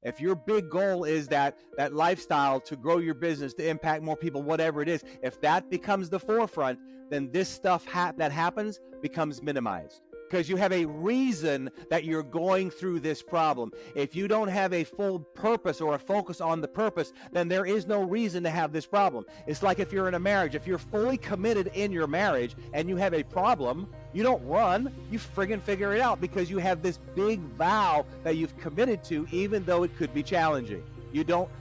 If your big goal is that lifestyle to grow your business, to impact more people, whatever it is, if that becomes the forefront, then this stuff that happens becomes minimized, because you have a reason that you're going through this problem. If you don't have a full purpose or a focus on the purpose, then there is no reason to have this problem. It's like if you're in a marriage, if you're fully committed in your marriage and you have a problem, you don't run, you friggin' figure it out, because you have this big vow that you've committed to, even though it could be challenging.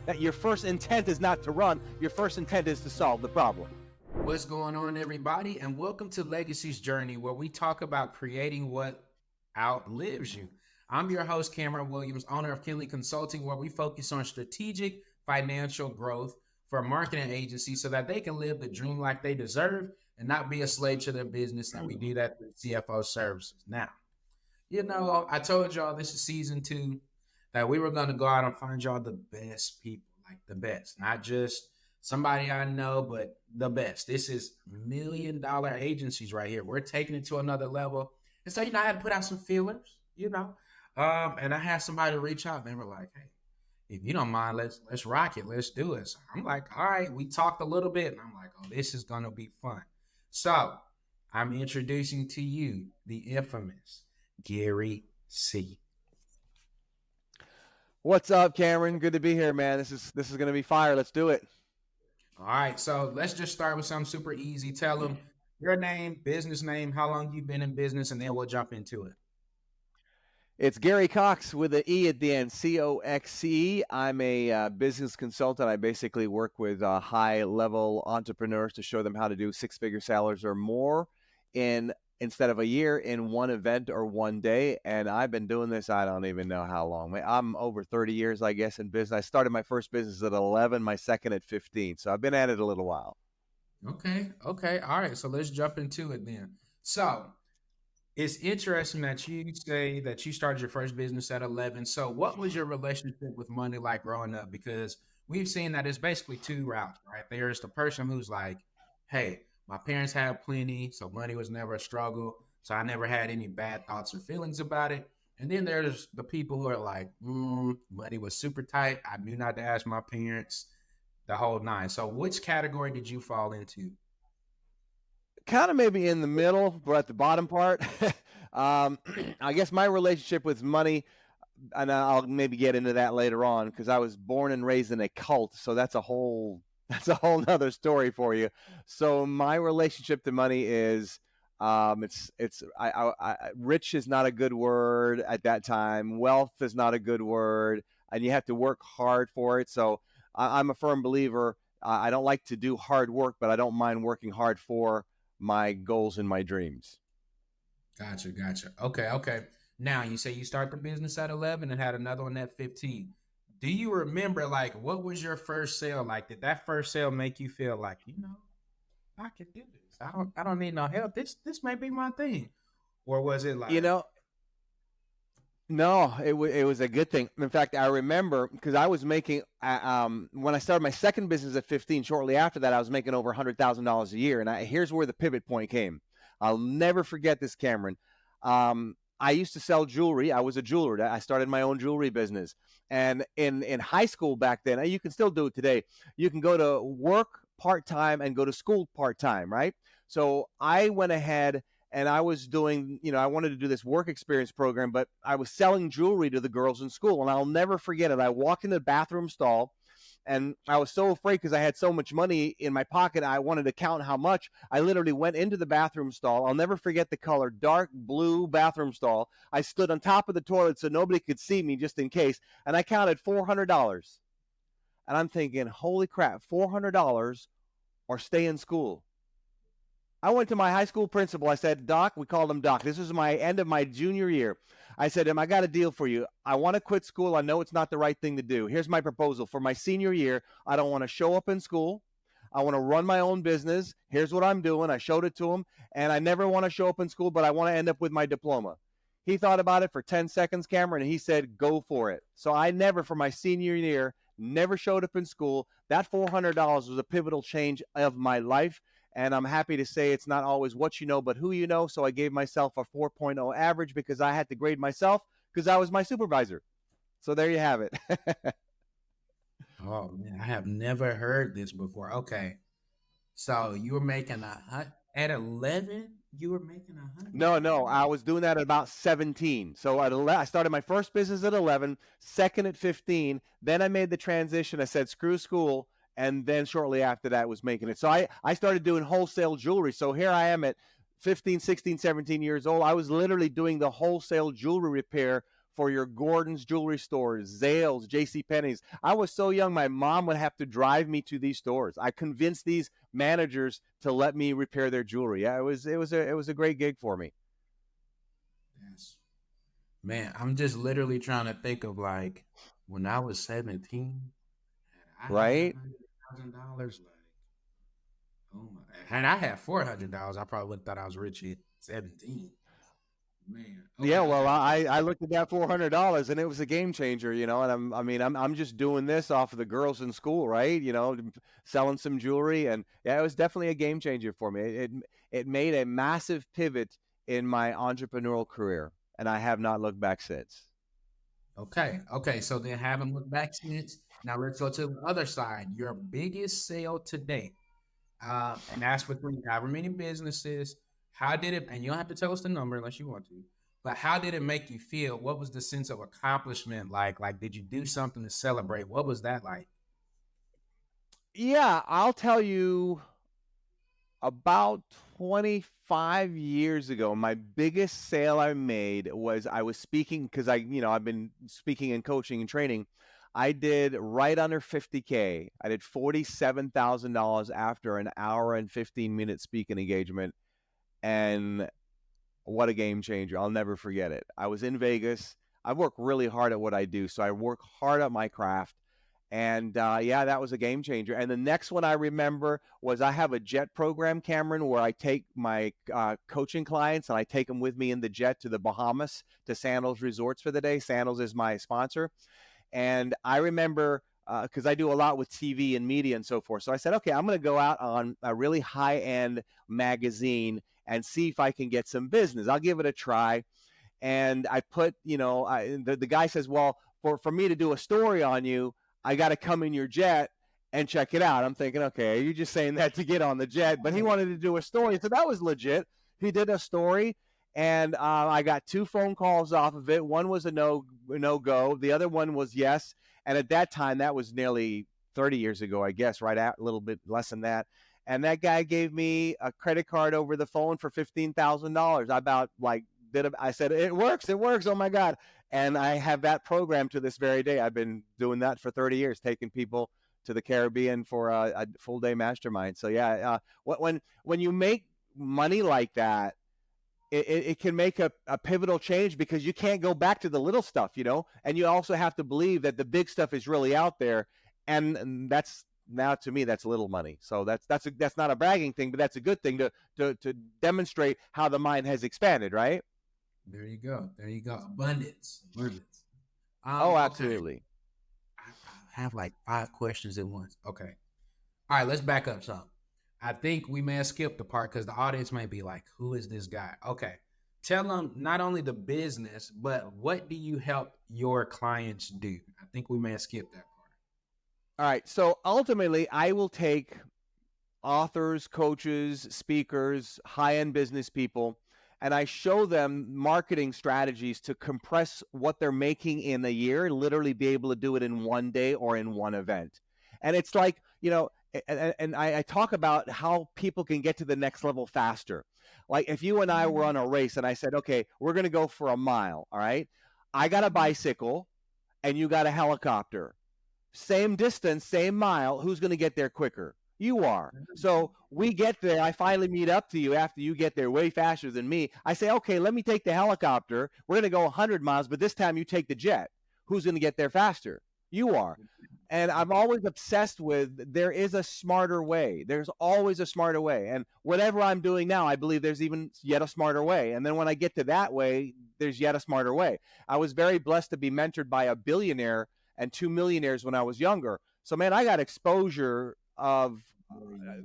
That your first intent is not to run, your first intent is to solve the problem. What's going on, everybody, and welcome to Legacy's Journey, where we talk about creating what outlives you. I'm your host, Cameron Williams, owner of Kinley Consulting, where we focus on strategic financial growth for marketing agencies so that they can live the dream like they deserve and not be a slave to their business. And we do that through CFO services. Now, I told y'all this is season 2 that we were going to go out and find y'all the best people, like the best, not just somebody I know, but the best. This is $1 million agencies right here. We're taking it to another level. And so, I had to put out some feelers, and I had somebody reach out and they were like, hey, if you don't mind, let's rock it. Let's do it. So I'm like, all right, we talked a little bit and I'm like, oh, this is going to be fun. So I'm introducing to you the infamous Gary C. What's up, Cameron? Good to be here, man. This is going to be fire. Let's do it. All right, so let's just start with something super easy. Tell them your name, business name, how long you've been in business, and then we'll jump into it. It's Gary Coxe with an E at the end, Coxe. I'm a business consultant. I basically work with high-level entrepreneurs to show them how to do six-figure salaries or more instead of a year in one event or one day. And I've been doing this, I don't even know how long. I'm over 30 years, I guess, in business. I started my first business at 11, my second at 15. So I've been at it a little while. Okay. All right. So let's jump into it then. So it's interesting that you say that you started your first business at 11. So what was your relationship with money like growing up? Because we've seen that it's basically two routes, right? There's the person who's like, hey, my parents had plenty, so money was never a struggle. So I never had any bad thoughts or feelings about it. And then there's the people who are like, money was super tight. I knew not to ask my parents, the whole nine. So which category did you fall into? Kind of maybe in the middle, but at the bottom part. I guess my relationship with money, and I'll maybe get into that later on, because I was born and raised in a cult. So that's a whole nother story for you. So my relationship to money is, rich is not a good word at that time. Wealth is not a good word, and you have to work hard for it. So I'm a firm believer. I don't like to do hard work, but I don't mind working hard for my goals and my dreams. Gotcha. Okay. Now you say you start the business at 11 and had another one at 15. Do you remember, like, what was your first sale like? Did that first sale make you feel like, I can do this? I don't need no help. This may be my thing. Or was it like, no, it was a good thing. In fact, I remember, because I was making, when I started my second business at 15, shortly after that, I was making over $100,000 a year. And here's where the pivot point came. I'll never forget this, Cameron. I used to sell jewelry. I was a jeweler. I started my own jewelry business. And in high school back then, and you can still do it today, you can go to work part-time and go to school part-time, right? So I went ahead and I was doing, I wanted to do this work experience program, but I was selling jewelry to the girls in school. And I'll never forget it. I walked in the bathroom stall, and I was so afraid because I had so much money in my pocket. I wanted to count how much. I literally went into the bathroom stall. I'll never forget the color, dark blue bathroom stall. I stood on top of the toilet so nobody could see me, just in case. And I counted $400. And I'm thinking, holy crap, $400 or stay in school. I went to my high school principal. I said, Doc, we called him Doc. This was my end of my junior year. I said, I got a deal for you. I want to quit school. I know it's not the right thing to do. Here's my proposal. For my senior year, I don't want to show up in school. I want to run my own business. Here's what I'm doing. I showed it to him. And I never want to show up in school, but I want to end up with my diploma. He thought about it for 10 seconds, Cameron, and he said, go for it. So I never, for my senior year, never showed up in school. That $400 was a pivotal change of my life. And I'm happy to say it's not always what you know, but who you know. So I gave myself a 4.0 average because I had to grade myself because I was my supervisor. So there you have it. Oh man, I have never heard this before. Okay, so you were making at 11. You were making No, no, I $100,000. was doing that at about 17. So I started my first business at 11, second at 15. Then I made the transition. I said, screw school. And then shortly after that was making it. So I started doing wholesale jewelry. So here I am at 15, 16, 17 years old. I was literally doing the wholesale jewelry repair for your Gordon's jewelry stores, Zales, J.C. Penney's. I was so young, my mom would have to drive me to these stores. I convinced these managers to let me repair their jewelry. Yeah, it was a great gig for me. Yes. Man, I'm just literally trying to think of like when I was 17 and I had Right? $100,000. Like, oh my, and I had $400. I probably would have thought I was rich at 17. Man. Yeah, Okay, well, okay. I looked at that $400 and it was a game changer, and I mean, I'm just doing this off of the girls in school, right? Selling some jewelry, and yeah, it was definitely a game changer for me. It made a massive pivot in my entrepreneurial career, and I have not looked back since. Okay. Okay. So then haven't looked back since. Now let's go to the other side. Your biggest sale today. And that's between however many businesses. How did it, and you don't have to tell us the number unless you want to, but how did it make you feel? What was the sense of accomplishment like? Like, did you do something to celebrate? What was that like? Yeah, I'll tell you. About 25 years ago, my biggest sale I made was I was speaking because I've been speaking and coaching and training. I did right under 50K. I did $47,000 after an hour and 15-minute speaking engagement. And what a game changer. I'll never forget it. I was in Vegas. I work really hard at what I do. So I work hard at my craft. And yeah, that was a game changer. And the next one I remember was I have a jet program, Cameron, where I take my coaching clients and I take them with me in the jet to the Bahamas to Sandals Resorts for the day. Sandals is my sponsor. And I remember because I do a lot with TV and media and so forth. So I said, okay, I'm going to go out on a really high end magazine and see if I can get some business. I'll give it a try. And I put, the guy says, well, for me to do a story on you, I got to come in your jet and check it out. I'm thinking, okay, you're just saying that to get on the jet, but he wanted to do a story. So that was legit. He did a story, and I got two phone calls off of it. One was a no go. The other one was yes. And at that time, that was nearly 30 years ago, I guess, right at a little bit less than that. And that guy gave me a credit card over the phone for $15,000. I about like I said, it works. It works. Oh my God. And I have that program to this very day. I've been doing that for 30 years, taking people to the Caribbean for a full day mastermind. So yeah, when you make money like that, it can make a pivotal change because you can't go back to the little stuff. And you also have to believe that the big stuff is really out there. And that's now to me, that's little money. So that's not a bragging thing, but that's a good thing to demonstrate how the mind has expanded, right? There you go. There you go. Abundance. Abundance. Oh, Okay. absolutely. I have like five questions at once. Okay. All right, let's back up some. I think we may have skipped the part because the audience may be like, who is this guy? Okay. Tell them not only the business, but what do you help your clients do? I think we may have skipped that part. All right. So ultimately, I will take authors, coaches, speakers, high end business people, and I show them marketing strategies to compress what they're making in a year, literally be able to do it in one day or in one event. And it's like, and I talk about how people can get to the next level faster. Like if you and I were on a race and I said, okay, we're going to go for a mile. All right. I got a bicycle and you got a helicopter, same distance, same mile, who's going to get there quicker? You are. So we get there. I finally meet up to you after you get there way faster than me. I say, okay, let me take the helicopter. We're going to go 100 miles, but this time you take the jet. Who's going to get there faster? You are. And I'm always obsessed with there is a smarter way. There's always a smarter way. And whatever I'm doing now, I believe there's even yet a smarter way. And then when I get to that way, there's yet a smarter way. I was very blessed to be mentored by a billionaire and two millionaires when I was younger. So, man, I got exposure of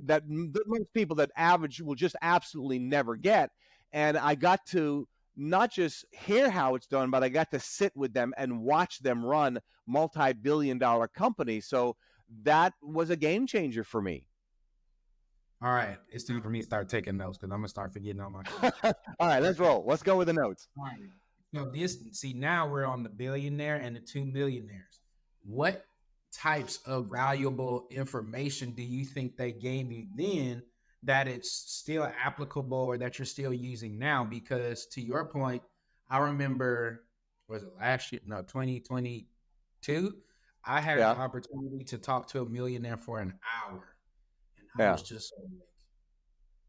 that most people that average will just absolutely never get. And I got to not just hear how it's done, but I got to sit with them and watch them run multi-billion-dollar companies. So that was a game changer for me. All right, it's time for me to start taking notes because I'm gonna start forgetting all my. All right, let's roll. Let's go with the notes. All right. So now we're on the billionaire and the 2 millionaires. What types of valuable information do you think they gave you then that it's still applicable or that you're still using now? Because to your point, I remember, was it last year? No, 2022. I had the Yeah, opportunity to talk to a millionaire for an hour. And I yeah, was just like,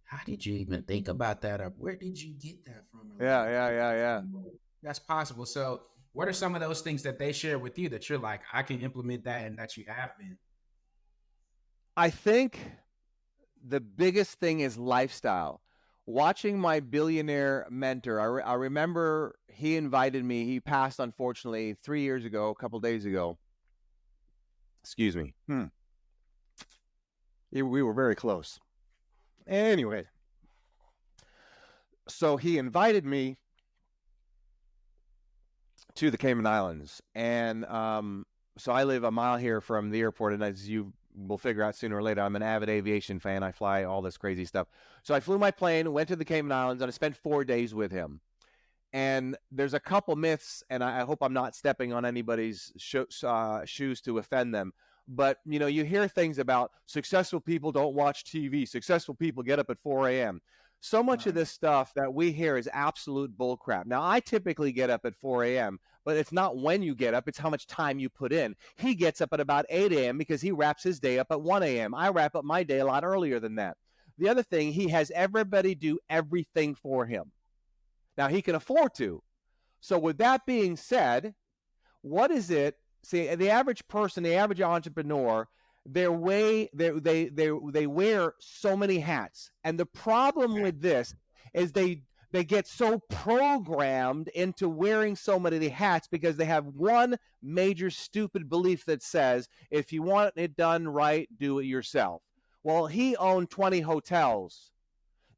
how did you even think about that? Or where did you get that from? Or like, yeah, yeah, yeah, yeah. that's possible. So, what are some of those things that they share with you that you're like, I can implement that and that you have been? I think the biggest thing is lifestyle. Watching my billionaire mentor, I remember he invited me. He passed, unfortunately, 3 years ago, a couple days ago. Excuse me. We were very close. Anyway, so he invited me to the Cayman Islands, and so I live a mile here from the airport, and as you will figure out sooner or later, I'm an avid aviation fan. I fly all this crazy stuff. So I flew my plane, went to the Cayman Islands, and I spent 4 days with him. And there's a couple myths, and I hope I'm not stepping on anybody's shoes to offend them. But you hear things about successful people don't watch TV. Successful people get up at 4 a.m. So much of Right. this stuff that we hear is absolute bullcrap. Now, I typically get up at 4 a.m., but it's not when you get up, it's how much time you put in. He gets up at about 8 a.m. because he wraps his day up at 1 a.m. I wrap up my day a lot earlier than that. The other thing, he has everybody do everything for him. Now, he can afford to. So, with that being said, what is it? See, the average person, the average entrepreneur, they wear so many hats, and the problem with this is they get so programmed into wearing so many hats because they have one major stupid belief that says if you want it done right, do it yourself. Well, he owned 20 hotels.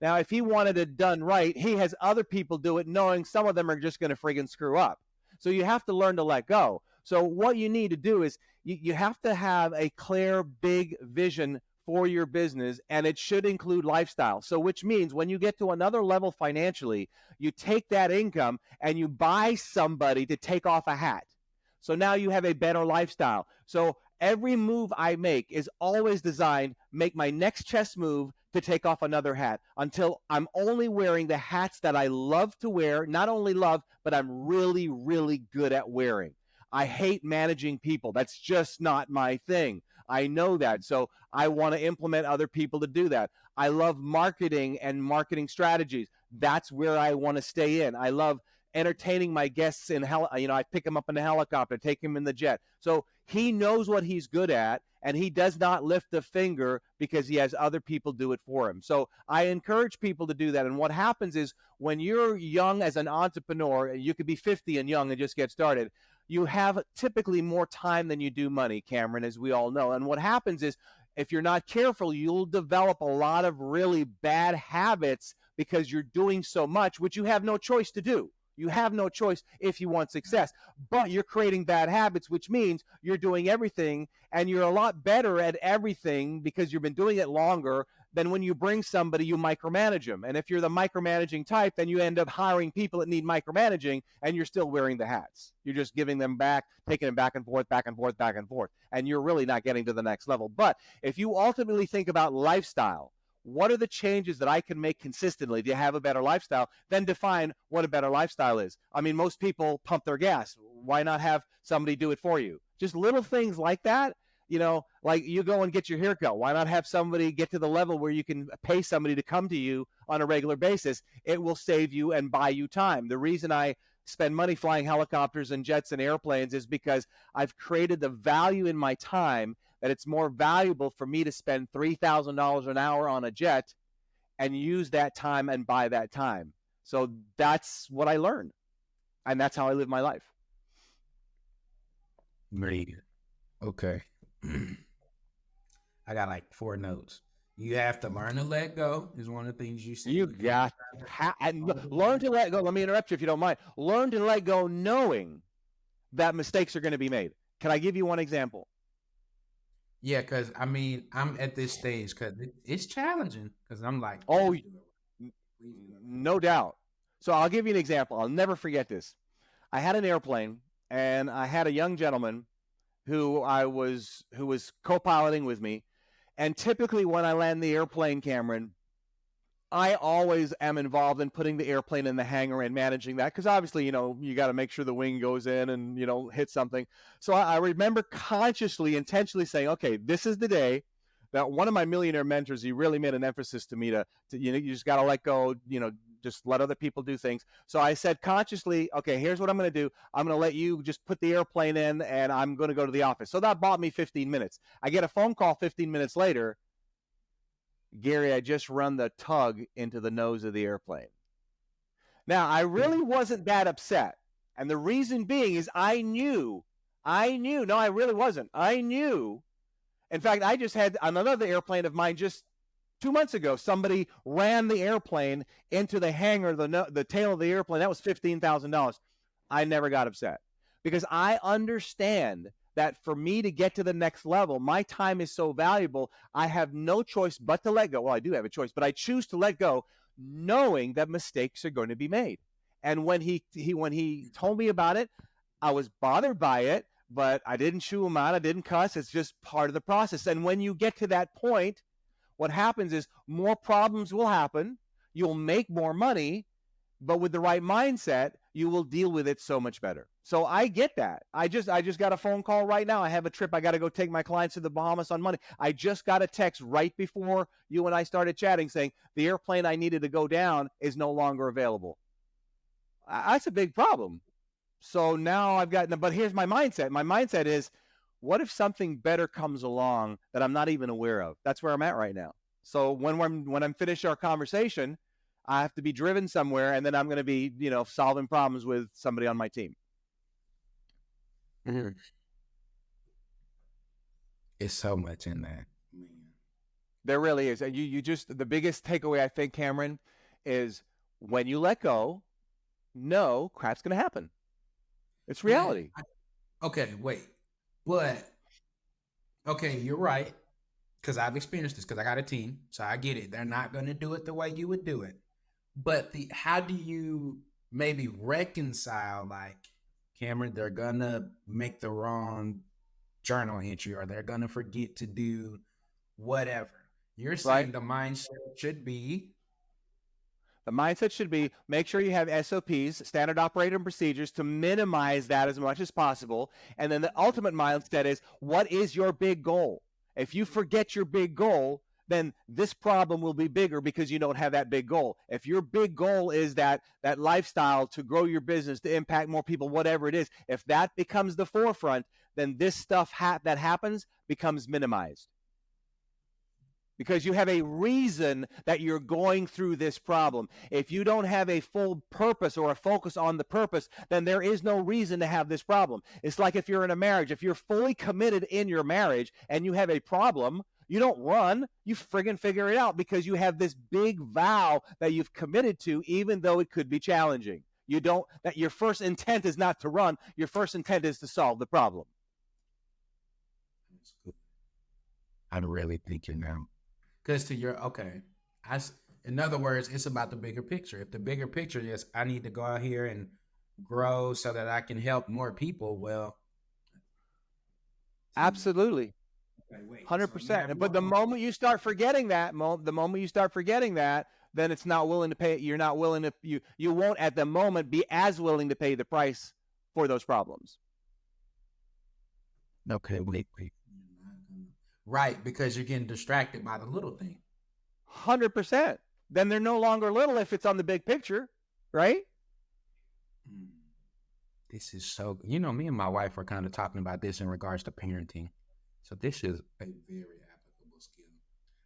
Now, if he wanted it done right, he has other people do it, knowing some of them are just going to friggin' screw up. So you have to learn to let go. So what you need to do is you have to have a clear, big vision for your business, and it should include lifestyle. So which means when you get to another level financially, you take that income and you buy somebody to take off a hat. So now you have a better lifestyle. So every move I make is always designed make my next chess move to take off another hat until I'm only wearing the hats that I love to wear, not only love, but I'm really, really good at wearing. I hate managing people. That's just not my thing. I know that. So I want to implement other people to do that. I love marketing and marketing strategies. That's where I want to stay in. I love entertaining my guests in I pick them up in the helicopter, take him in the jet. So he knows what he's good at, and he does not lift a finger because he has other people do it for him. So I encourage people to do that. And what happens is when you're young as an entrepreneur, you could be 50 and young and just get started, you have typically more time than you do money, Cameron, as we all know. And what happens is if you're not careful, you'll develop a lot of really bad habits because you're doing so much, which you have no choice to do. You have no choice if you want success, but you're creating bad habits, which means you're doing everything and you're a lot better at everything because you've been doing it longer than when you bring somebody, you micromanage them. And if you're the micromanaging type, then you end up hiring people that need micromanaging and you're still wearing the hats. You're just giving them back, taking them back and forth, back and forth, back and forth. And you're really not getting to the next level. But if you ultimately think about lifestyle, what are the changes that I can make consistently to have a better lifestyle? Then define what a better lifestyle is. I mean, most people pump their gas. Why not have somebody do it for you? Just little things like that. Like you go and get your haircut. Why not have somebody get to the level where you can pay somebody to come to you on a regular basis? It will save you and buy you time. The reason I spend money flying helicopters and jets and airplanes is because I've created the value in my time that it's more valuable for me to spend $3,000 an hour on a jet and use that time and buy that time. So that's what I learned. And that's how I live my life. Great. Okay. I got like 4 notes. You have to learn to let go. Is one of the things you said. You You can't got and try to learn to let go. Let me interrupt you if you don't mind. Learn to let go, knowing that mistakes are going to be made. Can I give you one example? Yeah, because I mean, I'm at this stage because it's challenging. Because I'm like, Oh, please do it right. Please do it no doubt. So I'll give you an example. I'll never forget this. I had an airplane, and I had a young gentleman who was co-piloting with me. And typically, when I land the airplane, Cameron, I always am involved in putting the airplane in the hangar and managing that because obviously, you got to make sure the wing goes in and hit something. So I remember consciously, intentionally saying, "Okay, this is the day that one of my millionaire mentors. He really made an emphasis to me to you just got to let go. Just let other people do things." So I said consciously, "Okay, here's what I'm going to do. I'm going to let you just put the airplane in, and I'm going to go to the office." So that bought me 15 minutes. I get a phone call 15 minutes later. Gary, I just run the tug into the nose of the airplane. Now, I really wasn't that upset. And the reason being is no, I really wasn't. I knew. In fact, I just had another airplane of mine just 2 months ago. Somebody ran the airplane into the hangar, the tail of the airplane. That was $15,000. I never got upset because I understand that for me to get to the next level, my time is so valuable. I have no choice but to let go. Well, I do have a choice, but I choose to let go, knowing that mistakes are going to be made. And when he told me about it, I was bothered by it, but I didn't chew him out. I didn't cuss. It's just part of the process. And when you get to that point, what happens is more problems will happen. You'll make more money, but with the right mindset, you will deal with it so much better. So I get that. I just got a phone call right now. I have a trip. I got to go take my clients to the Bahamas on Monday. I just got a text right before you and I started chatting saying the airplane I needed to go down is no longer available. That's a big problem. So now I've got, but here's my mindset. My mindset is, what if something better comes along that I'm not even aware of? That's where I'm at right now. So when I'm finished our conversation, I have to be driven somewhere, and then I'm going to be, solving problems with somebody on my team. Mm-hmm. It's so much in that. Man. There really is, and you just the biggest takeaway I think, Cameron, is when you let go, no crap's going to happen. It's Man, reality. okay, wait. But okay, you're right. Because I've experienced this because I got a team. So I get it. They're not gonna do it the way you would do it. But the how do you maybe reconcile like Cameron, they're gonna make the wrong journal entry or they're gonna forget to do whatever. You're Right? saying the mindset should be The mindset should be make sure you have SOPs, standard operating procedures, to minimize that as much as possible. And then the ultimate mindset is what is your big goal? If you forget your big goal, then this problem will be bigger because you don't have that big goal. If your big goal is that lifestyle to grow your business, to impact more people, whatever it is, if that becomes the forefront, then this stuff that happens becomes minimized because you have a reason that you're going through this problem. If you don't have a full purpose or a focus on the purpose, then there is no reason to have this problem. It's like if you're in a marriage, if you're fully committed in your marriage and you have a problem, you don't run, you friggin' figure it out because you have this big vow that you've committed to, even though it could be challenging. You don't, that your first intent is not to run, your first intent is to solve the problem. I'm really thinking now. Because to your okay, in other words, it's about the bigger picture. If the bigger picture is I need to go out here and grow so that I can help more people, well, Absolutely. okay, wait. So you have 100%. more But the control. moment you start forgetting that, the moment you start forgetting that, then it's not willing to pay. You're not willing to, you won't at the moment be as willing to pay the price for those problems. Okay, wait. Right, because you're getting distracted by the little thing. 100%. Then they're no longer little if it's on the big picture, right? This is so, me and my wife were kind of talking about this in regards to parenting. So this is a very applicable skill.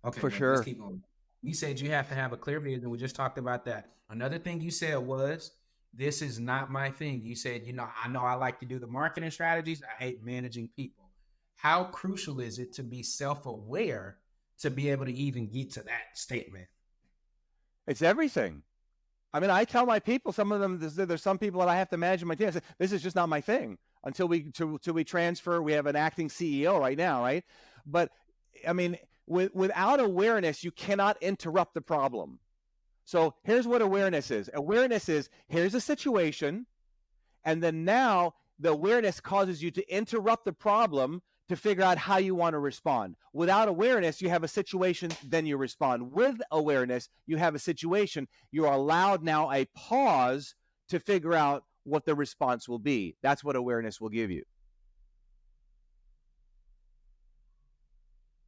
Okay, For wait, let's sure. keep going. You said you have to have a clear vision. We just talked about that. Another thing you said was, this is not my thing. You said, I know I like to do the marketing strategies. I hate managing people. How crucial is it to be self aware to be able to even get to that statement? It's everything. I mean, I tell my people, some of them, there's some people that I have to manage in my team. I say, this is just not my thing until we transfer. We have an acting CEO right now, right? But I mean, without awareness, you cannot interrupt the problem. So here's what awareness is. Awareness is, here's a situation, and then now the awareness causes you to interrupt the problem to figure out how you want to respond. Without awareness, you have a situation, then you respond. With awareness, you have a situation. You are allowed now a pause to figure out what the response will be. That's what awareness will give you.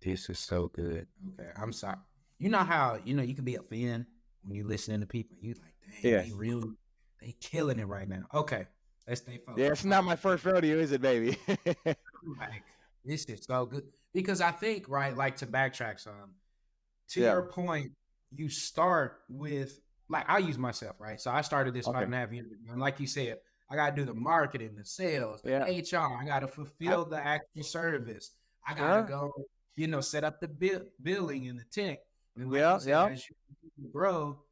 This is so good. Okay, I'm sorry. You know how, you can be a fan when you listening to people. You like, dang, Yeah. they killing it right now. Okay, let's stay focused. Yeah, it's not my first rodeo, is it, baby? Like, this is so good. Because I think, right, like to backtrack some, to Yeah. your point, you start with, like, I'll use myself, right? So I started this Okay. 5.5 years ago. And like you said, I got to do the marketing, the sales, the Yeah. HR. I got to fulfill the actual service. I got to Sure. go, set up the billing and the tech. And like Yeah, you said, yeah. as you grow,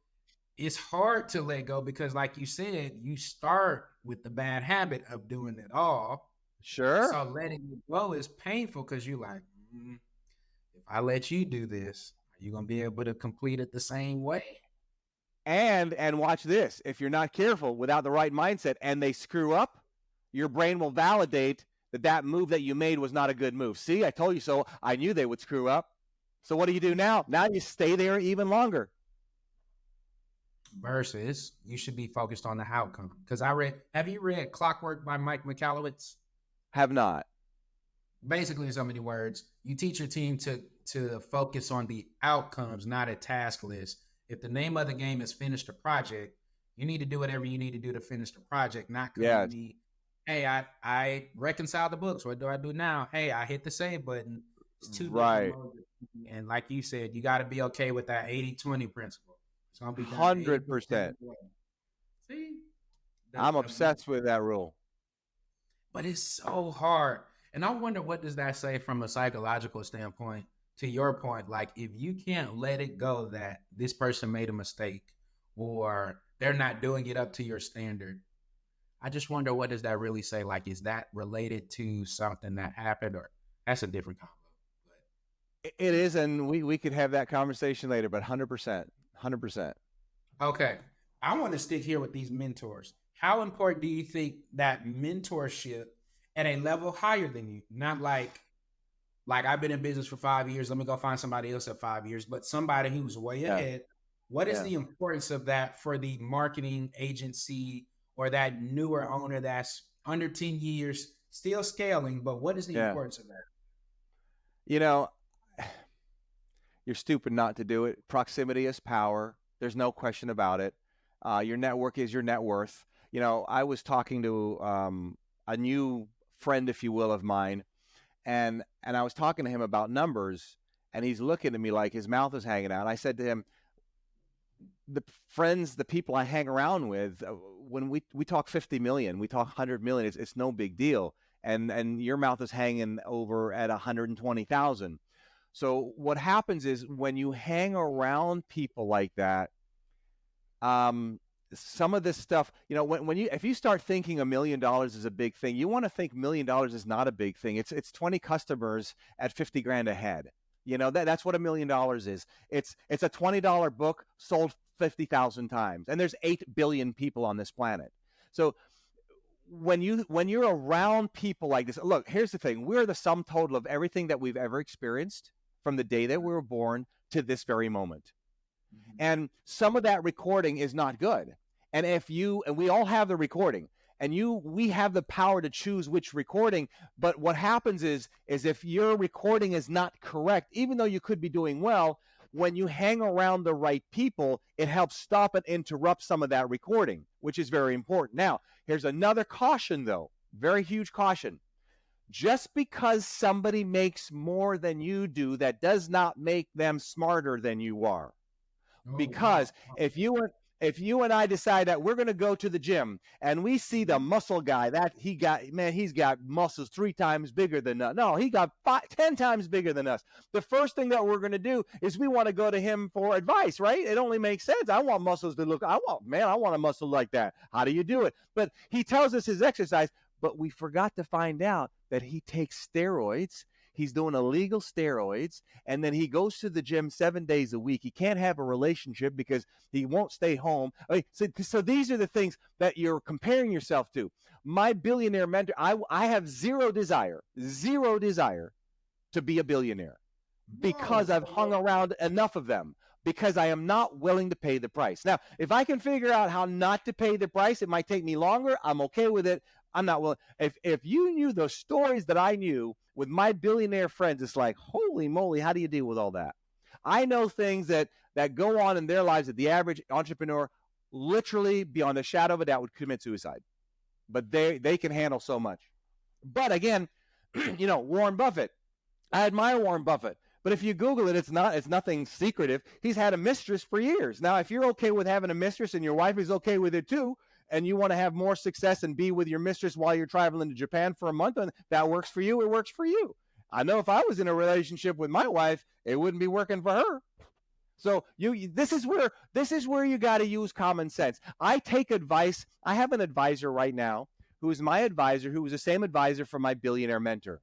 it's hard to let go because, like you said, you start with the bad habit of doing it all. Sure. So letting it go is painful because you're like, if I let you do this, are you gonna be able to complete it the same way? And watch this. If you're not careful, without the right mindset, and they screw up, your brain will validate that move that you made was not a good move. See, I told you so. I knew they would screw up. So what do you do now? Now you stay there even longer. Versus, you should be focused on the outcome. Because have you read Clockwork by Mike Michalowicz? Have not. Basically, in so many words, you teach your team to focus on the outcomes, not a task list. If the name of the game is finish the project, you need to do whatever you need to do to finish the project, not come to me, hey, I reconcile the books. What do I do now? Hey, I hit the save button. It's two different modes. And like you said, you got to be okay with that 80-20 principle. It's going to be 100%. See? I'm obsessed with that rule. But it's so hard. And I wonder, what does that say from a psychological standpoint? To your point, like, if you can't let it go that this person made a mistake or they're not doing it up to your standard, I just wonder, what does that really say? Like, is that related to something that happened, or that's a different combo? It is, and we could have that conversation later, but 100%. 100%. Okay. I want to stick here with these mentors. How important do you think that mentorship at a level higher than you? Not like I've been in business for 5 years, let me go find somebody else at 5 years, but somebody who's way ahead. What is the importance of that for the marketing agency or that newer owner that's under 10 years, still scaling, but what is the importance of that? You're stupid not to do it. Proximity is power. There's no question about it. Your network is your net worth. I was talking to a new friend, if you will, of mine, and I was talking to him about numbers, and he's looking at me like his mouth is hanging out. And I said to him, the people I hang around with, when we talk 50 million, we talk 100 million, it's no big deal. And your mouth is hanging over at 120,000. So what happens is, when you hang around people like that, some of this stuff, if you start thinking $1 million is a big thing, you want to think $1 million is not a big thing. It's 20 customers at 50 grand a head. That's what $1 million is. It's a $20 book sold 50,000 times, and there's 8 billion people on this planet. So when you're around people like this, look, here's the thing: we're the sum total of everything that we've ever experienced from the day that we were born to this very moment. And some of that recording is not good. And we all have the recording, and we have the power to choose which recording. But what happens is if your recording is not correct, even though you could be doing well, when you hang around the right people, it helps stop and interrupt some of that recording, which is very important. Now, here's another caution, though, very huge caution. Just because somebody makes more than you do, that does not make them smarter than you are. Because if you if you and I decide that we're going to go to the gym and we see the muscle guy that he's got muscles 3 times bigger than us. No, he got 10 times bigger than us. The first thing that we're going to do is we want to go to him for advice, right? It only makes sense. I want muscles to look, I want a muscle like that. How do you do it? But he tells us his exercise, but we forgot to find out that he takes steroids. He's doing illegal steroids, and then he goes to the gym 7 days a week. He can't have a relationship because he won't stay home. So these are the things that you're comparing yourself to. My billionaire mentor, I have zero desire to be a billionaire because I've hung around enough of them, because I am not willing to pay the price. Now, if I can figure out how not to pay the price, it might take me longer. I'm okay with it. I'm not willing. If you knew the stories that I knew with my billionaire friends, it's like, holy moly, how do you deal with all that? I know things that go on in their lives that the average entrepreneur literally, beyond a shadow of a doubt, would commit suicide. But they can handle so much. But again, Warren Buffett. I admire Warren Buffett. But if you Google it, it's nothing secretive. He's had a mistress for years. Now, if you're okay with having a mistress and your wife is okay with it too, and you want to have more success and be with your mistress while you're traveling to Japan for a month, and that works for you, it works for you. I know if I was in a relationship with my wife, it wouldn't be working for her. So this is where you got to use common sense. I take advice. I have an advisor right now who is my advisor, who was the same advisor for my billionaire mentor.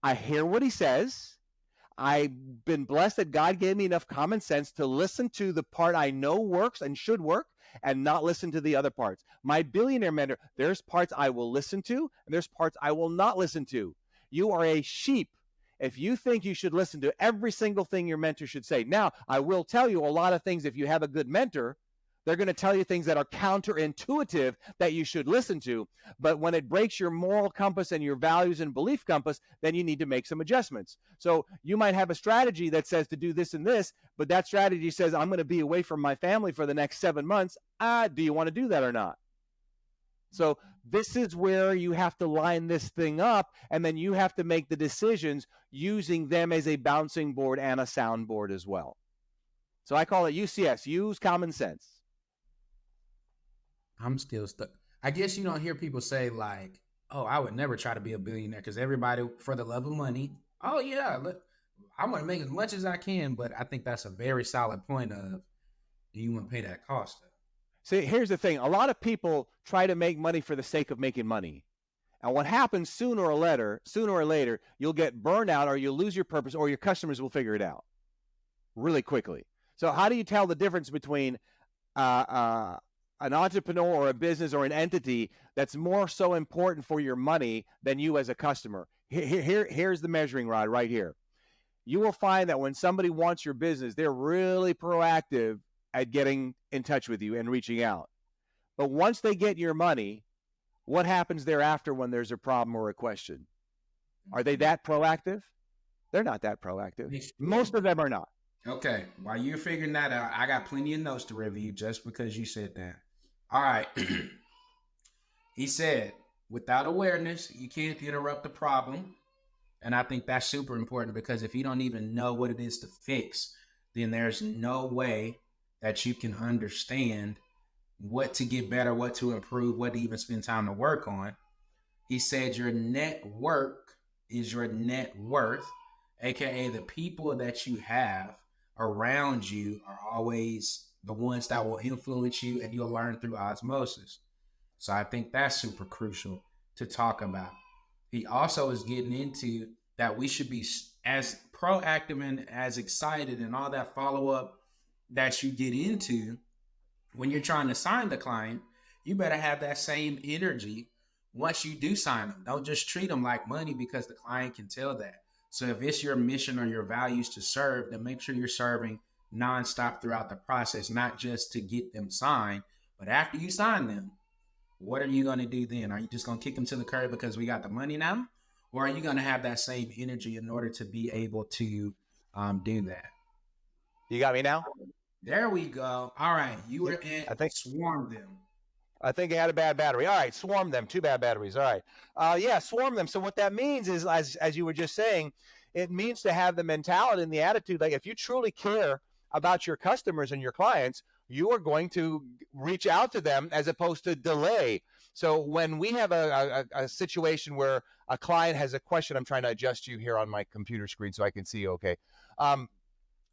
I hear what he says. I've been blessed that God gave me enough common sense to listen to the part I know works and should work, and not listen to the other parts. My billionaire mentor, there's parts I will listen to, and there's parts I will not listen to. You are a sheep if you think you should listen to every single thing your mentor should say. Now, I will tell you a lot of things. If you have a good mentor, they're going to tell you things that are counterintuitive that you should listen to. But when it breaks your moral compass and your values and belief compass, then you need to make some adjustments. So you might have a strategy that says to do this and this, but that strategy says, I'm going to be away from my family for the next 7 months. Do you want to do that or not? So this is where you have to line this thing up, and then you have to make the decisions using them as a bouncing board and a soundboard as well. So I call it UCS, use common sense. I'm still stuck. I guess you don't hear people say like, oh, I would never try to be a billionaire, because everybody, for the love of money, oh yeah, look, I want to make as much as I can. But I think that's a very solid point of, do you want to pay that cost? See, here's the thing. A lot of people try to make money for the sake of making money. And what happens sooner or later, you'll get burned out, or you'll lose your purpose, or your customers will figure it out really quickly. So how do you tell the difference between an entrepreneur or a business or an entity that's more so important for your money than you as a customer? Here's the measuring rod right here. You will find that when somebody wants your business, they're really proactive at getting in touch with you and reaching out. But once they get your money, what happens thereafter when there's a problem or a question? Are they that proactive? They're not that proactive. Most of them are not. Okay, while you're figuring that out, I got plenty of notes to review just because you said that. All right. He said, without awareness, you can't interrupt the problem. And I think that's super important, because if you don't even know what it is to fix, then there's no way that you can understand what to get better, what to improve, what to even spend time to work on. He said your network is your net worth, aka the people that you have around you are always the ones that will influence you, and you'll learn through osmosis. So I think that's super crucial to talk about. He also is getting into that we should be as proactive and as excited and all that follow-up that you get into when you're trying to sign the client. You better have that same energy once you do sign them. Don't just treat them like money, because the client can tell that. So if it's your mission or your values to serve, then make sure you're serving nonstop throughout the process, not just to get them signed, but after you sign them, what are you going to do then? Are you just going to kick them to the curb because we got the money now? Or are you going to have that same energy in order to be able to do that? You got me now? There we go. All right. You were in, I think, swarm them. I think it had a bad battery. All right. Swarm them. 2 bad batteries. All right. Yeah, swarm them. So what that means is, as you were just saying, it means to have the mentality and the attitude. Like, if you truly care about your customers and your clients, you are going to reach out to them as opposed to delay. So when we have a situation where a client has a question, I'm trying to adjust you here on my computer screen so I can see you okay.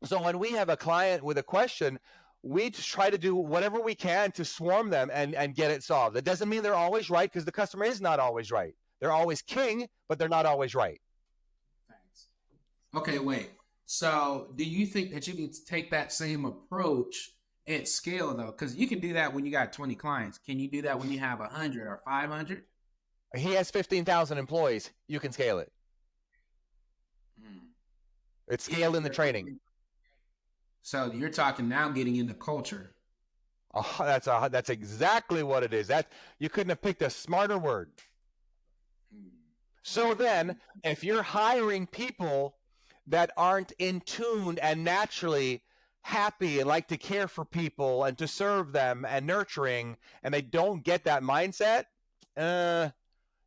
So when we have a client with a question, we just try to do whatever we can to swarm them and get it solved. That doesn't mean they're always right, because the customer is not always right. They're always king, but they're not always right. Thanks. Okay, wait. So, do you think that you can take that same approach at scale though? Because you can do that when you got 20 clients. Can you do that when you have 100 or 500? He has 15,000 employees. You can scale it. It's scaled in the training. So you're talking now getting into culture. Oh, that's exactly what it is. That you couldn't have picked a smarter word. So then, if you're hiring people that aren't in tune and naturally happy and like to care for people and to serve them and nurturing, and they don't get that mindset,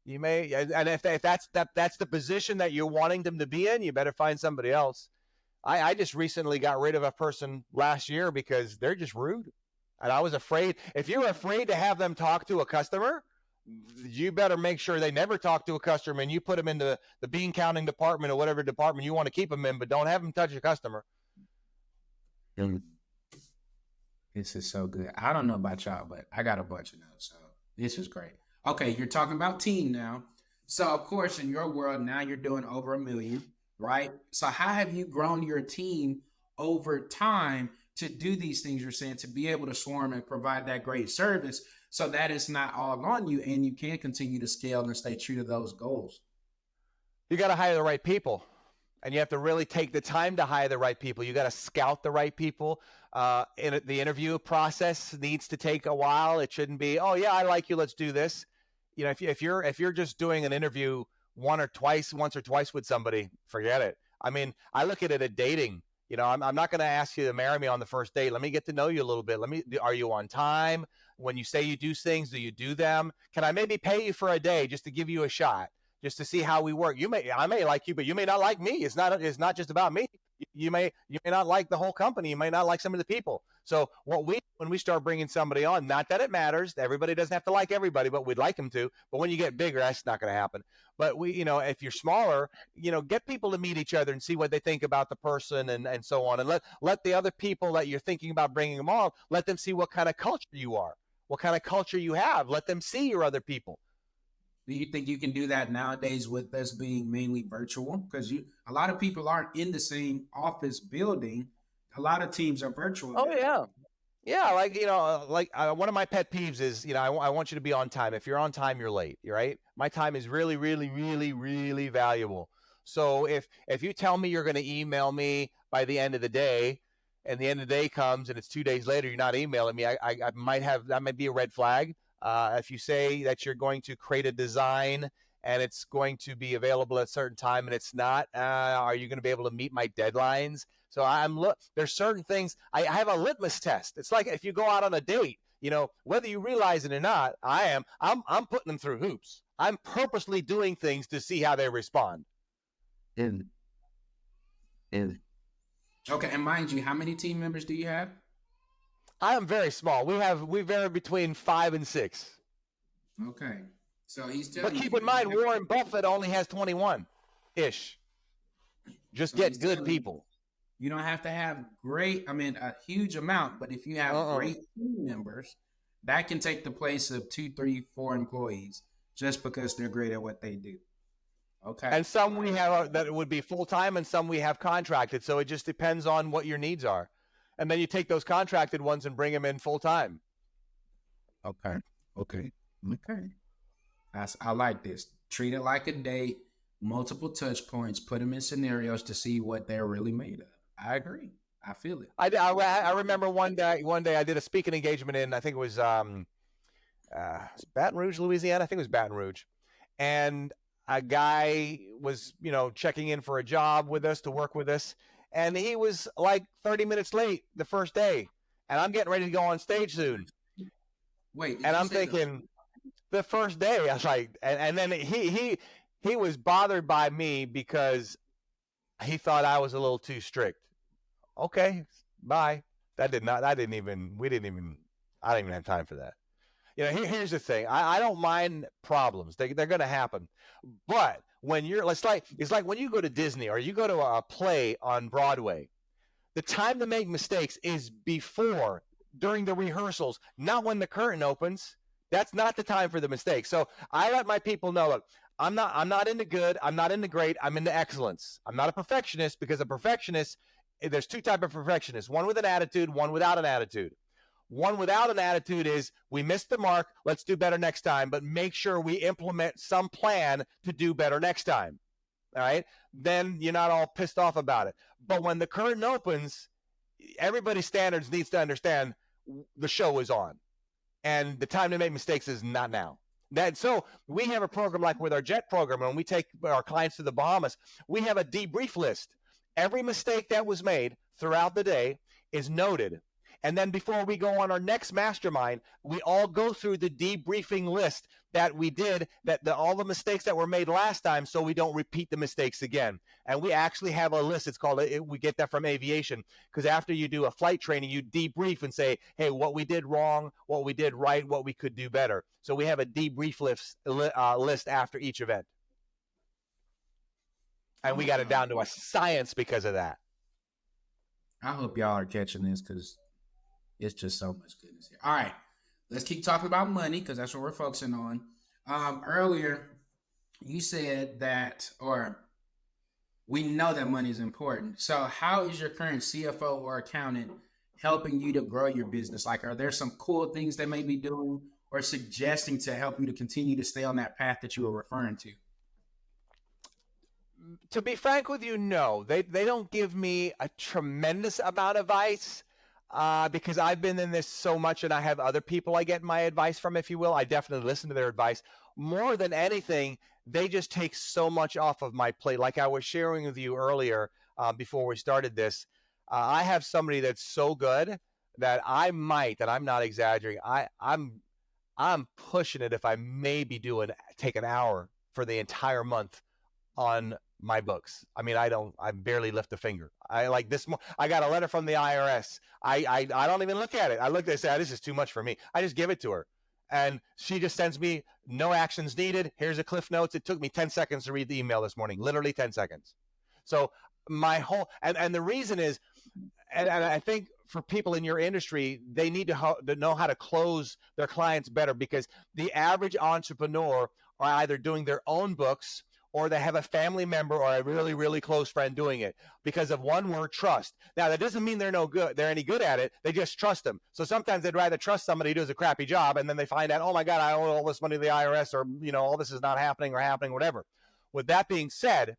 you may, and if that's the position that you're wanting them to be in, you better find somebody else. I just recently got rid of a person last year because they're just rude. And I was afraid. If you're afraid to have them talk to a customer, you better make sure they never talk to a customer, and you put them in the bean counting department or whatever department you want to keep them in, but don't have them touch a customer. This is so good. I don't know about y'all, but I got a bunch of notes. So this is great. Okay, you're talking about team now. So of course, in your world, now you're doing over 1 million, right? So how have you grown your team over time to do these things you're saying, to be able to swarm and provide that great service so that it's not all on you and you can continue to scale and stay true to those goals? You got to hire the right people, and you have to really take the time to hire the right people. You got to scout the right people. The interview process needs to take a while. It shouldn't be, oh yeah, I like you, let's do this. You know, if you're just doing an interview once or twice with somebody, forget it. I mean, I look at it at dating. You know, I'm not going to ask you to marry me on the first date. Let me get to know you a little bit. Are you on time? When you say you do things, do you do them? Can I maybe pay you for a day just to give you a shot, just to see how we work? I may like you, but you may not like me. It's not just about me. You may not like the whole company. You may not like some of the people. So when we start bringing somebody on, not that it matters, everybody doesn't have to like everybody, but we'd like them to. But when you get bigger, that's not going to happen. But if you're smaller, get people to meet each other and see what they think about the person and so on. And let the other people that you're thinking about bringing them on, let them see what kind of culture you are, what kind of culture you have. Let them see your other people. Do you think you can do that nowadays with us being mainly virtual? Because a lot of people aren't in the same office building. A lot of teams are virtual. Oh yeah. Yeah, one of my pet peeves is, I want you to be on time. If you're on time, you're late, right? My time is really, really, really, really valuable. So if you tell me you're going to email me by the end of the day, and the end of the day comes and it's 2 days later, you're not emailing me, I that might be a red flag. If you say that you're going to create a design and it's going to be available at a certain time and it's not, are you going to be able to meet my deadlines? So there's certain things. I have a litmus test. It's like if you go out on a date, whether you realize it or not, I'm putting them through hoops. I'm purposely doing things to see how they respond. Okay, and mind you, how many team members do you have? I am very small. We vary between 5 and 6. Okay, so he's telling. But keep in mind, Warren Buffett only has 21-ish. Just get good people. You don't have to have a huge amount, but if you have great team members, that can take the place of 2, 3, 4 employees just because they're great at what they do. Okay. And some we have that would be full-time, and some we have contracted. So it just depends on what your needs are. And then you take those contracted ones and bring them in full-time. Okay. I like this. Treat it like a date, multiple touch points, put them in scenarios to see what they're really made of. I agree. I feel it. I remember one day I did a speaking engagement in, I think it was Baton Rouge, Louisiana. I think it was Baton Rouge. And a guy was, checking in for a job with us to work with us. And he was like 30 minutes late the first day. And I'm getting ready to go on stage soon. Wait. And I'm thinking the first day, I was like, and then he was bothered by me because he thought I was a little too strict. Okay, bye. I didn't even have time for that. Here's the thing. I don't mind problems. They're going to happen. But when it's like when you go to Disney or you go to a play on Broadway, the time to make mistakes is during the rehearsals, not when the curtain opens. That's not the time for the mistakes. So I let my people know, look, I'm not into good. I'm not into great. I'm into excellence. I'm not a perfectionist, because a perfectionist, there's two types of perfectionists, one with an attitude, one without an attitude. One without an attitude is, we missed the mark, let's do better next time, but make sure we implement some plan to do better next time. All right? Then you're not all pissed off about it. But when the curtain opens, everybody's standards needs to understand the show is on. And the time to make mistakes is not now. So we have a program like with our JET program, and when we take our clients to the Bahamas, we have a debrief list. Every mistake that was made throughout the day is noted. And then before we go on our next mastermind, we all go through the debriefing list that we did, all the mistakes that were made last time, so we don't repeat the mistakes again. And we actually have a list. It's called, we get that from aviation, because after you do a flight training, you debrief and say, hey, what we did wrong, what we did right, what we could do better. So we have a debrief list after each event. And we got it down to a science because of that. I hope y'all are catching this, because it's just so much goodness here. All right, let's keep talking about money, because that's what we're focusing on. Earlier, you said that, or we know that money is important. So how is your current CFO or accountant helping you to grow your business? Like, are there some cool things they may be doing or suggesting to help you to continue to stay on that path that you were referring to? To be frank with you, no. They don't give me a tremendous amount of advice. Because I've been in this so much, and I have other people I get my advice from, if you will. I definitely listen to their advice. More than anything, they just take so much off of my plate. Like I was sharing with you earlier, before we started this, I have somebody that's so good that I'm not exaggerating, I'm pushing it if I maybe take an hour for the entire month on my books. I mean, I barely lift a finger. I got a letter from the IRS. I don't even look at it. I looked at it and said, this is too much for me. I just give it to her. And she just sends me, no actions needed. Here's a Cliff Notes. It took me 10 seconds to read the email this morning, literally 10 seconds. So my whole, and the reason is, and I think for people in your industry, they need to know how to close their clients better, because the average entrepreneur are either doing their own books, or they have a family member or a really, really close friend doing it, because of one word, trust. Now, that doesn't mean they're any good at it. They just trust them. So sometimes they'd rather trust somebody who does a crappy job, and then they find out, oh my God, I owe all this money to the IRS, or, all this is not happening, whatever. With that being said,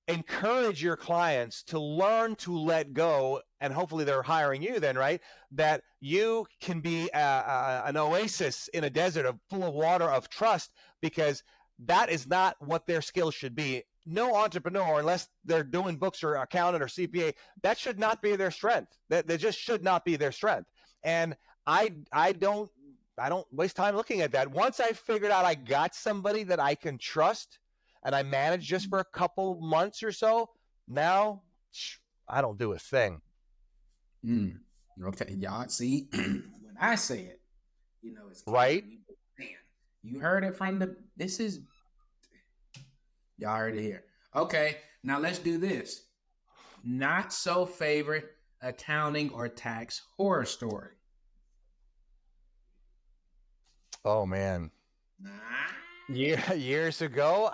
encourage your clients to learn to let go, and hopefully they're hiring you then, right? That you can be an oasis in a desert full of water of trust, because that is not what their skills should be. No entrepreneur, unless they're doing books or accountant or CPA, that should not be their strength. That just should not be their strength. And I don't waste time looking at that. Once I figured out I got somebody that I can trust, and I manage just for a couple months or so, now I don't do a thing. Okay, y'all see, when I say it, it's right. You heard it from this is, y'all heard it here. Okay, now let's do this. Not so favorite accounting or tax horror story. Oh man. Years ago,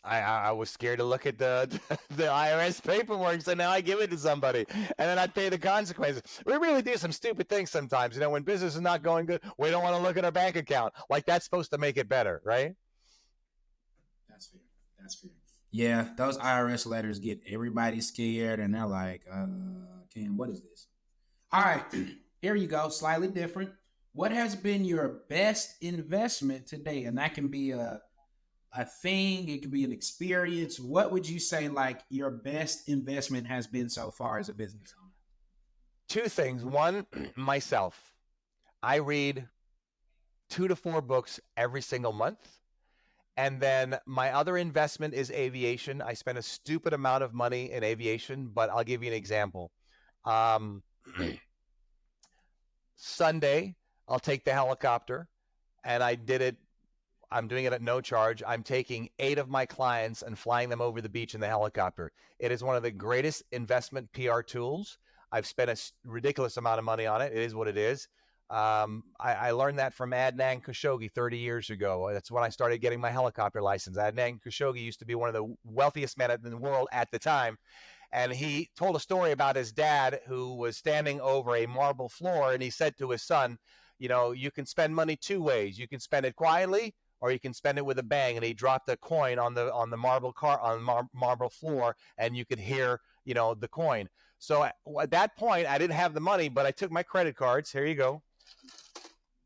I was scared to look at the IRS paperwork, so now I give it to somebody, and then I pay the consequences. We really do some stupid things sometimes. When business is not going good, we don't want to look at our bank account. Like, that's supposed to make it better, right? That's fair. Yeah, those IRS letters get everybody scared, and they're like, Cam, what is this? All right, here you go, slightly different. What has been your best investment today? And that can be a thing, it could be an experience. What would you say, like, your best investment has been so far as a business owner? Two things. One, myself. I read 2 to 4 books every single month. And then my other investment is aviation. I spend a stupid amount of money in aviation, but I'll give you an example. Sunday, I'll take the helicopter, and I'm doing it at no charge. I'm taking 8 of my clients and flying them over the beach in the helicopter. It is one of the greatest investment PR tools. I've spent a ridiculous amount of money on it. It is what it is. I learned that from Adnan Khashoggi 30 years ago. That's when I started getting my helicopter license. Adnan Khashoggi used to be one of the wealthiest men in the world at the time. And he told a story about his dad who was standing over a marble floor, and he said to his son, you can spend money 2 ways. You can spend it quietly, or you can spend it with a bang. And he dropped a coin on the marble floor, and you could hear the coin. So at that point, I didn't have the money, but I took my credit cards. Here you go.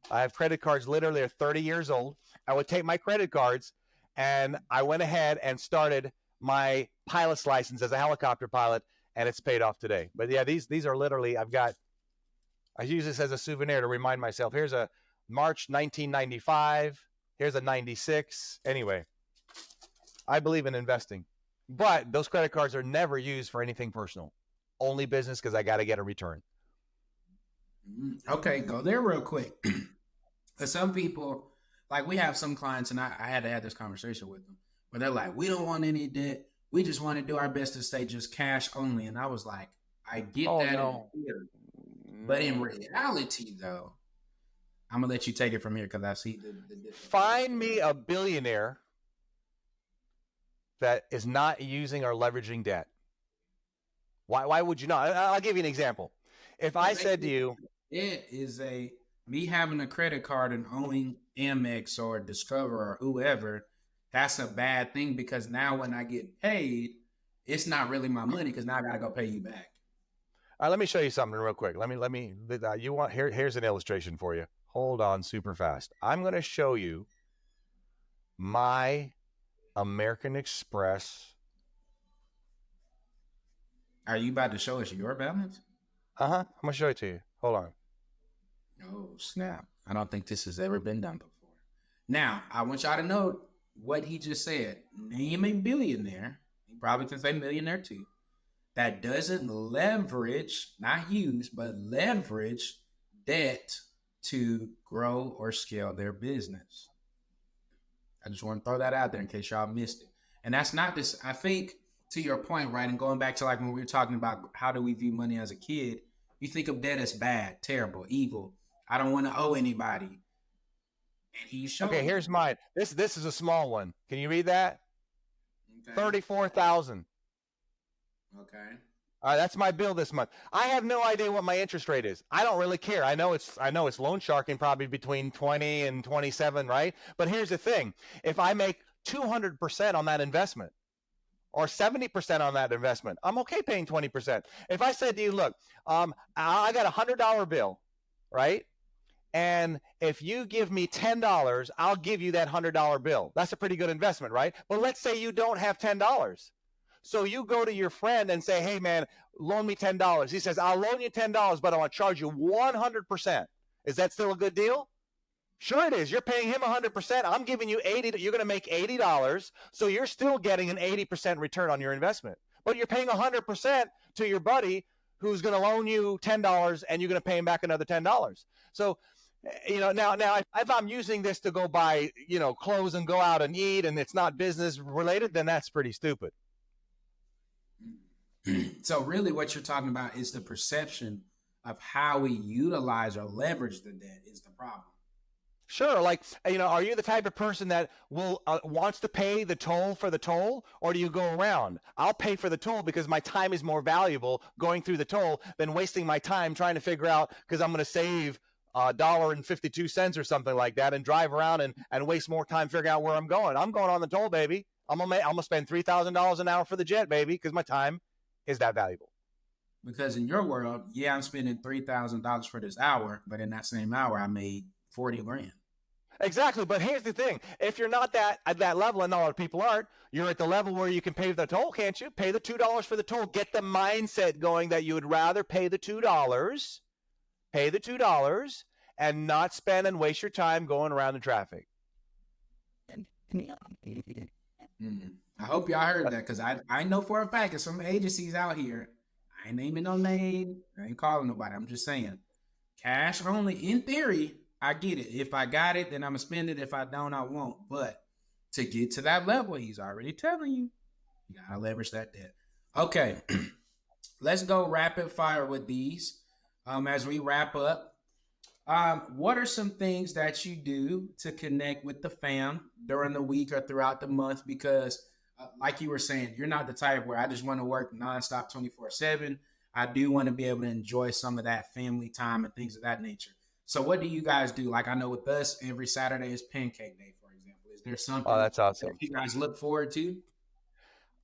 I have credit cards literally are 30 years old. I would take my credit cards, and I went ahead and started my pilot's license as a helicopter pilot, and it's paid off today. But yeah, these are literally, I use this as a souvenir to remind myself. Here's a March 1995. Here's a 96. Anyway, I believe in investing, but those credit cards are never used for anything personal. Only business, because I got to get a return. Okay, go there real quick. Because some people, like we have some clients, and I had to have this conversation with them, where they're like, we don't want any debt. We just want to do our best to stay just cash only. And I was like, I get that no. in theory. But in reality, though, I'm going to let you take it from here because I see the Find me a billionaire that is not using or leveraging debt. Why would you not? I'll give you an example. If I said to you, it is me having a credit card and owning Amex or Discover or whoever, that's a bad thing, because now when I get paid, it's not really my money, because now I got to go pay you back. All right, let me show you something real quick. Here's an illustration for you. Hold on super fast. I'm going to show you my American Express. Are you about to show us your balance? I'm going to show it to you. Hold on. Oh, snap. I don't think this has ever been done before. Now, I want y'all to know what he just said. Name a billionaire, he probably can say millionaire too, that doesn't leverage, not use, but leverage debt to grow or scale their business. I just want to throw that out there in case y'all missed it. And that's not this, I think, to your point, right? And going back to like when we were talking about how do we view money as a kid, you think of debt as bad, terrible, evil. I don't want to owe anybody. And he showed. Okay, here's mine. This is a small one. Can you read that? Okay. 34,000. Okay. All right, that's my bill this month. I have no idea what my interest rate is. I don't really care. I know it's loan sharking probably between 20 and 27, right? But here's the thing. If I make 200% on that investment or 70% on that investment, I'm okay paying 20%. If I said to you, look, I got $100 bill, right? And if you give me $10, I'll give you that $100 bill. That's a pretty good investment, right? But let's say you don't have $10. So you go to your friend and say, hey, man, loan me $10. He says, I'll loan you $10, but I want to charge you 100%. Is that still a good deal? Sure it is. You're paying him 100%. I'm giving you $80. You're going to make $80. So you're still getting an 80% return on your investment. But you're paying 100% to your buddy who's going to loan you $10, and you're going to pay him back another $10. So, now if I'm using this to go buy, clothes and go out and eat, and it's not business related, then that's pretty stupid. So really what you're talking about is the perception of how we utilize or leverage the debt is the problem. Sure. Like, are you the type of person that wants to pay the toll for the toll, or do you go around? I'll pay for the toll because my time is more valuable going through the toll than wasting my time trying to figure out, because I'm going to save $1.52 or something like that and drive around and waste more time figuring out where I'm going. I'm going on the toll, baby. I'm gonna spend $3,000 an hour for the jet, baby, because my time is that valuable. Because in your world, yeah, I'm spending $3,000 for this hour, but in that same hour, I made 40 grand. Exactly. But here's the thing. If you're not at that level, and a lot of people aren't, you're at the level where you can pay the toll, can't you? Pay the $2 for the toll. Get the mindset going that you would rather pay the $2, and not spend and waste your time going around in traffic. I hope y'all heard that, because I know for a fact that some agencies out here, I ain't naming no name, I ain't calling nobody, I'm just saying, Cash only, in theory, I get it. If I got it, then I'm gonna spend it. If I don't, I won't. But to get to that level, he's already telling you, you gotta leverage that debt. Okay, let's go rapid fire with these. As we wrap up, what are some things that you do to connect with the fam during the week or throughout the month? Because, like you were saying, you're not the type where I just want to work nonstop 24/7. I do want to be able to enjoy some of that family time and things of that nature. So, what do you guys do? Like, I know with us, every Saturday is pancake day, for example. Is there Oh, something that's that awesome. you guys look forward to?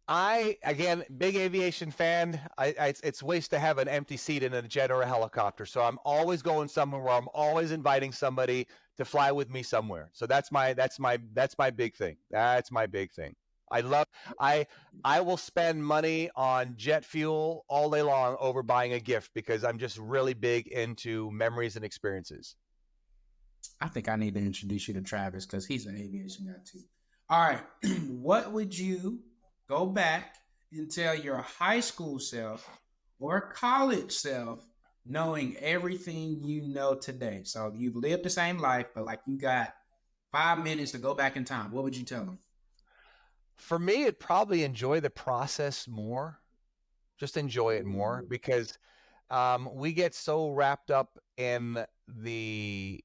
Again, big aviation fan. It's waste to have an empty seat in a jet or a helicopter. So I'm always going somewhere where I'm always inviting somebody to fly with me somewhere. So that's my big thing. That's my big thing. I love I I will spend money on jet fuel all day long over buying a gift because I'm just really big into memories and experiences. I think I need to introduce you to Travis because he's an aviation guy too. All right. What would you go back and tell your high school self or college self knowing everything you know today? So you've lived the same life, but like you got 5 minutes to go back in time. What would you tell them? For me, it probably enjoy the process more. Just enjoy it more because we get so wrapped up in the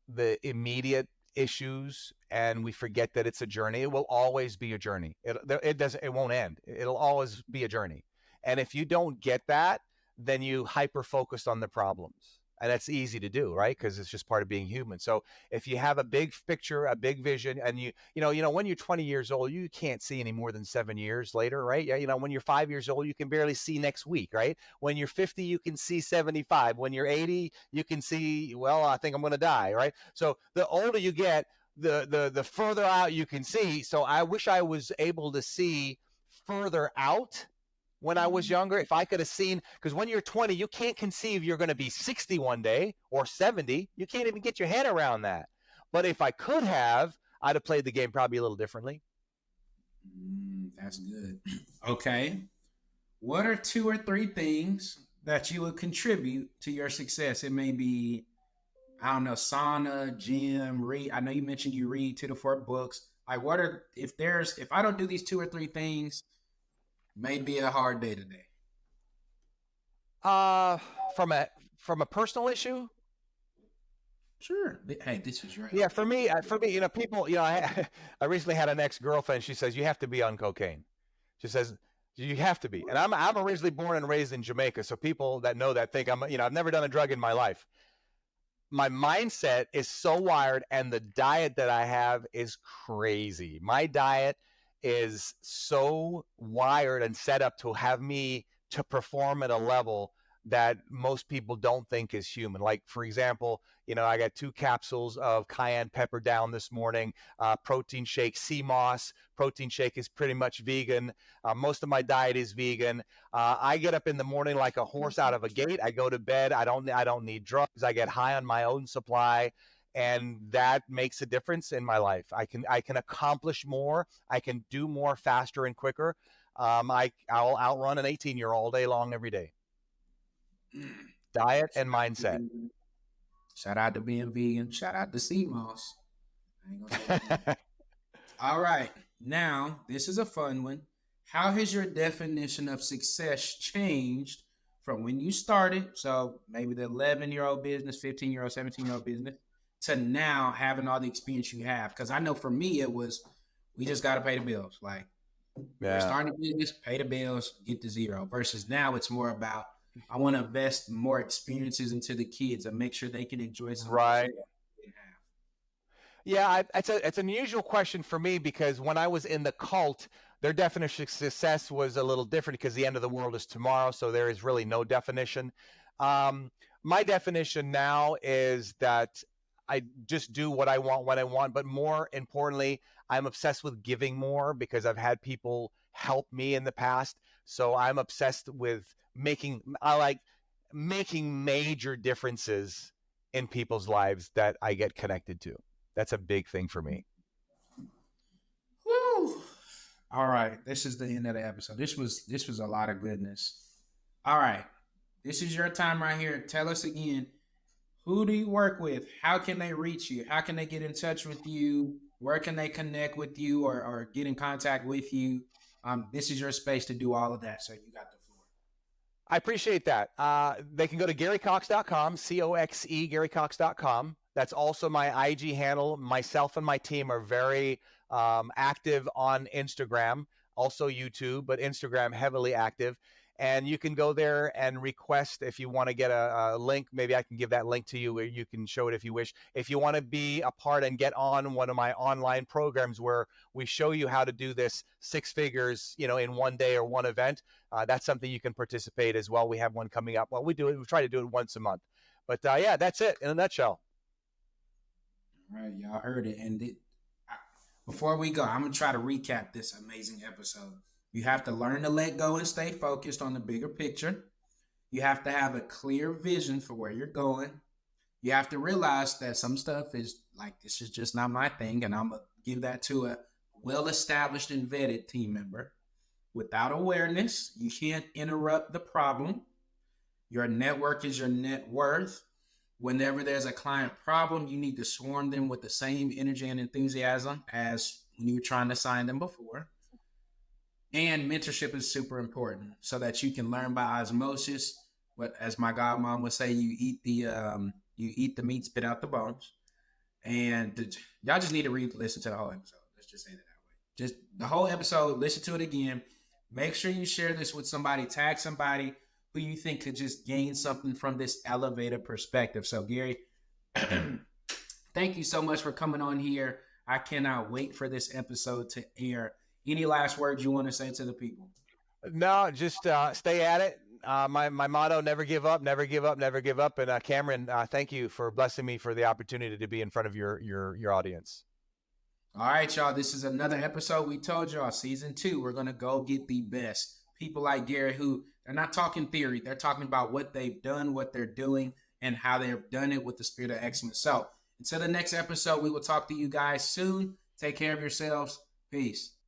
the immediate issues and we forget that it's a journey. It will always be a journey. It won't end. It'll always be a journey. And if you don't get that, then you hyper focus on the problems. And that's easy to do, right? Because it's just part of being human. So if you have a big picture, a big vision, and when you're 20 years old, you can't see any more than 7 years later, right? Yeah, when you're 5 years old, you can barely see next week, right? When you're 50, you can see 75. When you're 80, you can see, well, I think I'm going to die, right? So the older you get, the further out you can see. So I wish I was able to see further out when I was younger. If I could have seen, because when you're 20, you can't conceive you're going to be 60 one day or 70. You can't even get your head around that. But if I could have, I'd have played the game probably a little differently. That's good. Okay. What are two or three things that you would contribute to your success? It may be, I don't know, sauna, gym, read. I know you mentioned you read 2 to 4 books. Like, what are, if I don't do these two or three things, may be a hard day today. Uh, from a personal issue, Sure. Hey, this is your yeah, health. for me, people, I recently had an ex-girlfriend. She says you have to be on cocaine. She says you have to be, and I'm originally born and raised in Jamaica, so people that know that think I've never done a drug in my life. My mindset is so wired, and the diet that I have is crazy. My diet is so wired and set up to have me to perform at a level that most people don't think is human. Like, for example, I got 2 capsules of cayenne pepper down this morning, protein shake, sea moss. Protein shake is pretty much vegan. Most of my diet is vegan. I get up in the morning like a horse out of a gate. I go to bed. I don't need drugs. I get high on my own supply, and that makes a difference in my life. I can accomplish more. I can do more faster and quicker. I'll outrun an 18-year all day long every day. Diet and mindset. Shout out to being vegan. Shout out to sea moss. I ain't gonna say that much. All right. Now, this is a fun one. How has your definition of success changed from when you started? So maybe the 11-year-old business, 15-year-old, 17-year-old business, to now having all the experience you have. Because I know for me, it was, we just got to pay the bills. Like, we're Yeah. starting a business, pay the bills, get to zero. Versus now, it's more about, I want to invest more experiences into the kids and make sure they can enjoy something Right. they didn't have. Yeah, it's an unusual question for me because when I was in the cult, their definition of success was a little different because the end of the world is tomorrow, so there is really no definition. My definition now is that I just do what I want when I want, but more importantly, I'm obsessed with giving more because I've had people help me in the past. So I'm obsessed with I like making major differences in people's lives that I get connected to. That's a big thing for me. Woo. All right, this is the end of the episode. This was a lot of goodness. All right, this is your time right here. Tell us again Who do you work with? How can they reach you? How can they get in touch with you? Where can they connect with you or get in contact with you? This is your space to do all of that. So you got the floor. I appreciate that. They can go to GaryCoxe.com, COXE, GaryCoxe.com. That's also my IG handle. Myself and my team are very active on Instagram, also YouTube, but Instagram heavily active. And you can go there and request if you want to get a link. Maybe I can give that link to you where you can show it if you wish. If you want to be a part and get on one of my online programs where we show you how to do this 6 figures, in one day or one event, that's something you can participate as well. We have one coming up. Well, we try to do it once a month. But yeah, that's it in a nutshell. All right, y'all heard it. And before we go, I'm going to try to recap this amazing episode. You have to learn to let go and stay focused on the bigger picture. You have to have a clear vision for where you're going. You have to realize that some stuff is like, this is just not my thing. And I'm going to give that to a well-established and vetted team member. Without awareness, you can't interrupt the problem. Your network is your net worth. Whenever there's a client problem, you need to swarm them with the same energy and enthusiasm as when you were trying to sign them before. And mentorship is super important so that you can learn by osmosis. But as my godmom would say, you eat the meat, spit out the bones. And y'all just need to listen to the whole episode. Let's just say that way. Just the whole episode, listen to it again. Make sure you share this with somebody, tag somebody who you think could just gain something from this elevated perspective. So Gary, thank you so much for coming on here. I cannot wait for this episode to air. Any last words you want to say to the people? No, just stay at it. My motto: never give up, never give up, never give up. And Cameron, thank you for blessing me for the opportunity to be in front of your audience. All right, y'all. This is another episode. We told y'all, season 2, we're gonna go get the best people like Gary, who they're not talking theory. They're talking about what they've done, what they're doing, and how they've done it with the spirit of excellence. So until the next episode, we will talk to you guys soon. Take care of yourselves. Peace.